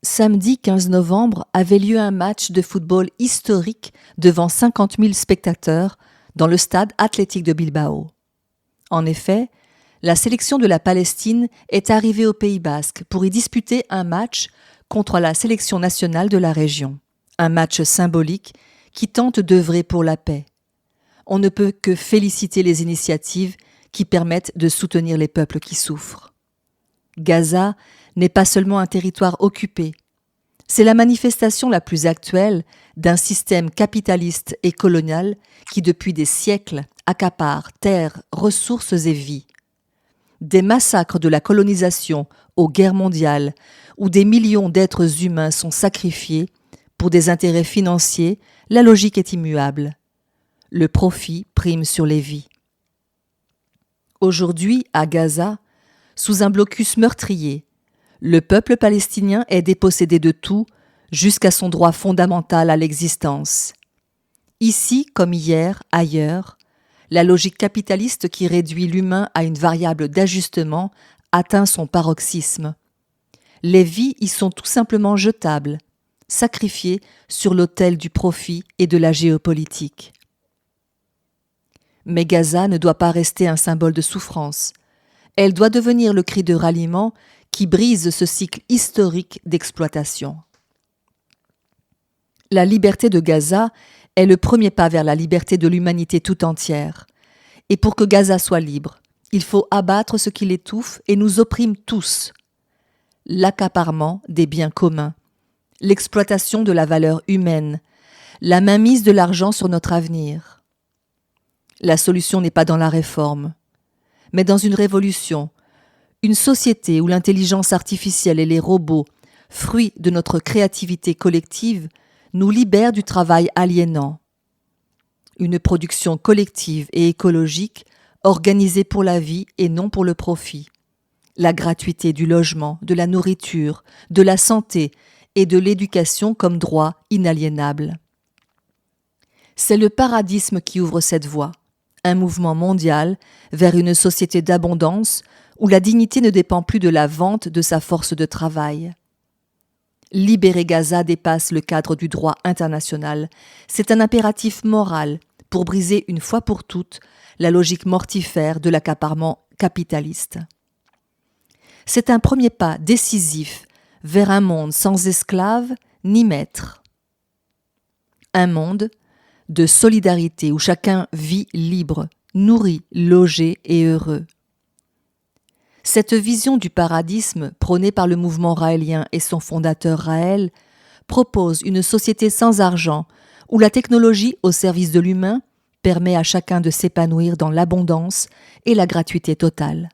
Samedi 15 novembre avait lieu un match de football historique devant 50 000 spectateurs dans le stade athlétique de Bilbao. En effet, la sélection de la Palestine est arrivée au Pays basque pour y disputer un match contre la sélection nationale de la région. Un match symbolique qui tente d'œuvrer pour la paix. On ne peut que féliciter les initiatives qui permettent de soutenir les peuples qui souffrent. Gaza n'est pas seulement un territoire occupé, c'est la manifestation la plus actuelle d'un système capitaliste et colonial qui depuis des siècles accapare terres, ressources et vie. Des massacres de la colonisation aux guerres mondiales où des millions d'êtres humains sont sacrifiés pour des intérêts financiers, la logique est immuable. Le profit prime sur les vies. Aujourd'hui, à Gaza, sous un blocus meurtrier, le peuple palestinien est dépossédé de tout jusqu'à son droit fondamental à l'existence. Ici, comme hier, ailleurs, la logique capitaliste qui réduit l'humain à une variable d'ajustement atteint son paroxysme. Les vies y sont tout simplement jetables, sacrifiées sur l'autel du profit et de la géopolitique. Mais Gaza ne doit pas rester un symbole de souffrance. Elle doit devenir le cri de ralliement qui brise ce cycle historique d'exploitation. La liberté de Gaza est le premier pas vers la liberté de l'humanité tout entière. Et pour que Gaza soit libre, il faut abattre ce qui l'étouffe et nous opprime tous. L'accaparement des biens communs, l'exploitation de la valeur humaine, la mainmise de l'argent sur notre avenir. La solution n'est pas dans la réforme, mais dans une révolution. Une société où l'intelligence artificielle et les robots, fruits de notre créativité collective, nous libèrent du travail aliénant. Une production collective et écologique organisée pour la vie et non pour le profit. La gratuité du logement, de la nourriture, de la santé et de l'éducation comme droit inaliénable. C'est le paradisme qui ouvre cette voie, un mouvement mondial vers une société d'abondance où la dignité ne dépend plus de la vente de sa force de travail. Libérer Gaza dépasse le cadre du droit international. C'est un impératif moral pour briser une fois pour toutes la logique mortifère de l'accaparement capitaliste. C'est un premier pas décisif vers un monde sans esclaves ni maîtres. Un monde de solidarité où chacun vit libre, nourri, logé et heureux. Cette vision du paradisme prônée par le mouvement raélien et son fondateur Raël propose une société sans argent où la technologie au service de l'humain permet à chacun de s'épanouir dans l'abondance et la gratuité totale.